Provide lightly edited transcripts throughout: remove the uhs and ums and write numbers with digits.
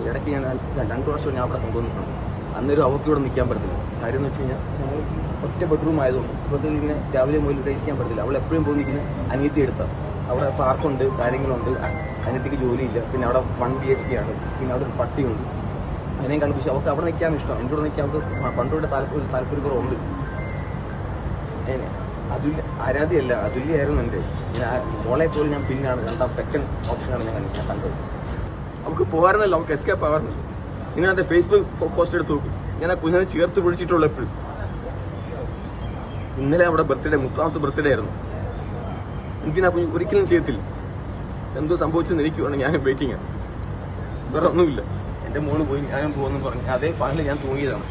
ഇടയ്ക്ക് ഞാൻ 2 വർഷം ഞാൻ അവിടെ കൊണ്ടുവന്നിട്ടുണ്ട്. അന്നേരം അവർക്ക് ഇവിടെ നിൽക്കാൻ പറ്റത്തില്ല. കാര്യം എന്ന് വെച്ച് കഴിഞ്ഞാൽ ഞങ്ങൾ ഒറ്റ ബെഡ്റൂം ആയതുകൊണ്ട് ഇവർക്ക് ഇങ്ങനെ രാവിലെ മുതൽ ഇവിടെ ഇരിക്കാൻ പറ്റത്തില്ല. അവൾ എപ്പോഴും പോയി നിൽക്കുന്ന അനിയത്തി എടുത്താണ്. അവിടെ പാർക്കുണ്ട്, കാര്യങ്ങളുണ്ട്, അനിയത്തിക്ക് ജോലിയില്ല. പിന്നെ അവിടെ 1 BHK ആണ്. പിന്നെ അവിടെ ഒരു പട്ടിയുണ്ട്. അതിനെയും കളിപ്പിച്ച് അവർക്ക് അവിടെ നിൽക്കാൻ ഇഷ്ടം. എൻ്റെ കൂടെ നിൽക്കാൻ അവർക്ക് പണ്ടോടെ താല്പര്യക്കുറവുണ്ട്. അതുല്യ ആരാധ്യല്ല, അതുല്യായിരുന്നു എൻ്റെ. മോളെ പോലും ഞാൻ പിന്നാണ്, സെക്കൻഡ് ഓപ്ഷനാണ് ഞാൻ കണ്ടത്. അവർക്ക് പോകാറുന്നല്ലോ, അവർക്ക് എസ്കേപ്പ് ആവാറുന്നില്ല. നിങ്ങൾ എൻ്റെ ഫേസ്ബുക്ക് പോസ്റ്റ് എടുത്ത് നോക്കും. ഞാൻ ആ കുഞ്ഞിനെ ചേർത്ത് പിടിച്ചിട്ടുള്ള എപ്പോഴും. ഇന്നലെ അവിടെ ബർത്ത്ഡേ, 30ാമത്തെ ബർത്ത്ഡേ ആയിരുന്നു. എനിക്കിനാ കുഞ്ഞ് ഒരിക്കലും ചെയ്യത്തില്ല. എന്തോ സംഭവിച്ചെന്ന് എനിക്ക് വേണം, ഞാൻ വെയിറ്റിംഗ് ആണ്, വേറെ ഒന്നുമില്ല. എൻ്റെ മോള് പോയി ഞാനും പോകുമെന്ന് പറഞ്ഞു അതേ ഫാനിൽ ഞാൻ തൂങ്ങിയതാണ്.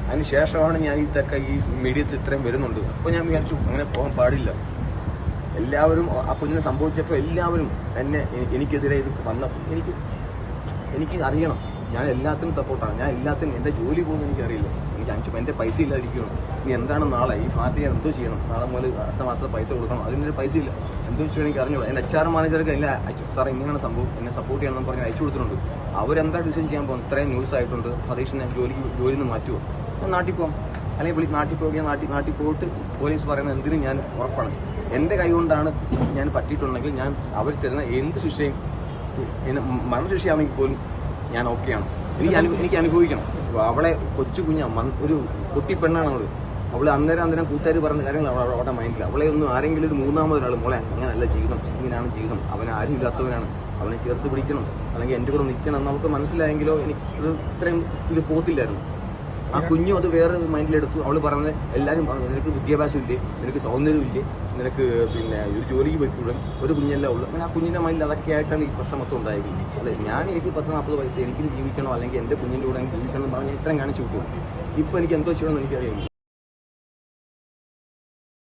അതിന് ശേഷമാണ് ഞാൻ ഈ മീഡിയസ് ഇത്രയും വരുന്നുണ്ട്. അപ്പോൾ ഞാൻ വിചാരിച്ചു അങ്ങനെ പോകാൻ പാടില്ല. എല്ലാവരും ആ കുഞ്ഞിനെ സംഭവിച്ചപ്പോൾ എല്ലാവരും എനിക്കെതിരെ ഇത് വന്നപ്പോൾ എനിക്ക് അറിയണം. ഞാൻ എല്ലാത്തിനും സപ്പോർട്ടാണ്. ഞാൻ എല്ലാത്തിനും എൻ്റെ ജോലി പോകുന്നത് എനിക്കറിയില്ല. എനിക്ക് എൻ്റെ പൈസ ഇല്ലാതിരിക്കുകയാണ്. ഇനി എന്താണ് നാളെ ഈ ഫാറ്റ് ഞാൻ എന്തോ ചെയ്യണം? നാളെ മുതൽ അടുത്ത മാസത്തെ പൈസ കൊടുക്കണം. അതിനൊരു പൈസ ഇല്ല. എന്തോ ചെയ്യണം എനിക്ക് അറിഞ്ഞൂടാ. എൻ്റെ HR മാനേജർക്ക് എല്ലാം അയച്ചു. സാർ ഇങ്ങനെയാണ് സംഭവം, എന്നെ സപ്പോർട്ട് ചെയ്യണമെന്ന് പറഞ്ഞ് അയച്ചു കൊടുത്തിട്ടുണ്ട്. അവരെന്താ ഡിസിഷൻ ചെയ്യാൻ പോകും? ഇത്രയും ന്യൂസ് ആയിട്ടുണ്ട്. ഹരീഷിനെ ജോലിയിൽ നിന്ന് മാറ്റുമോ? ഞാൻ നാട്ടിൽ പോകാം, അല്ലെങ്കിൽ നാട്ടിൽ പോകുക. നാട്ടിൽ പോയിട്ട് പോലീസ് പറയുന്നത് എന്തിനും ഞാൻ ഉറപ്പാണ്. എൻ്റെ കൈ കൊണ്ടാണ് ഞാൻ പറ്റിയിട്ടുണ്ടെങ്കിൽ ഞാൻ അവർ തരുന്ന എന്ത് ശിക്ഷയും, മരണശിക്ഷയാണെങ്കിൽ പോലും ഞാൻ ഓക്കെയാണ്. എനിക്ക് അനുഭവിക്കണം. അവളെ കൊച്ചു ഒരു കുട്ടി പെണ്ണാണ് അവള് അന്നേരം കൂട്ടുകാർ പറഞ്ഞ കാര്യങ്ങൾ അവളുടെ മൈൻഡിൽ. അവളെ ഒന്നും ആരെങ്കിലും ഒരു 3ാമതൊരാൾ മോളെ അങ്ങനെയല്ല ജീവിതം, ഇങ്ങനെയാണ് ജീവിതം, അവൻ ആരും ഇല്ലാത്തവനാണ്, അവനെ ചേർത്ത് പിടിക്കണം, അല്ലെങ്കിൽ എൻ്റെ കൂടെ നിൽക്കണം എന്ന് നമുക്ക് മനസ്സിലായെങ്കിലോ എനിക്ക് ഇത്രയും ഇത് പോത്തില്ലായിരുന്നു. ആ കുഞ്ഞും അത് വേറെ മൈൻഡിലെടുത്തു. അവൾ പറഞ്ഞത് എല്ലാവരും പറഞ്ഞു നിനക്ക് വിദ്യാഭ്യാസം ഇല്ലേ, നിനക്ക് സൗന്ദര്യമില്ലേ, നിനക്ക് പിന്നെ ഒരു ജോലിക്ക് പോയിക്കൂടെ, ഒരു കുഞ്ഞെല്ലാം ഉള്ളു. അങ്ങനെ ആ കുഞ്ഞിൻ്റെ മൈൻഡിൽ അതൊക്കെ ആയിട്ടാണ് ഈ പ്രശ്നം മൊത്തം ഉണ്ടായിരിക്കുന്നത്. അല്ലെ എനിക്ക് 10-40 പൈസ എനിക്കും ജീവിക്കണോ, അല്ലെങ്കിൽ എൻ്റെ കുഞ്ഞിൻ്റെ കൂടെ എനിക്ക് ജീവിക്കണം എന്ന് പറഞ്ഞാൽ ഇത്രയും കാണിച്ചു വിട്ടു. ഇപ്പോൾ എനിക്ക് എന്തോ ചെയ്യണമെന്ന് എനിക്കറിയാം.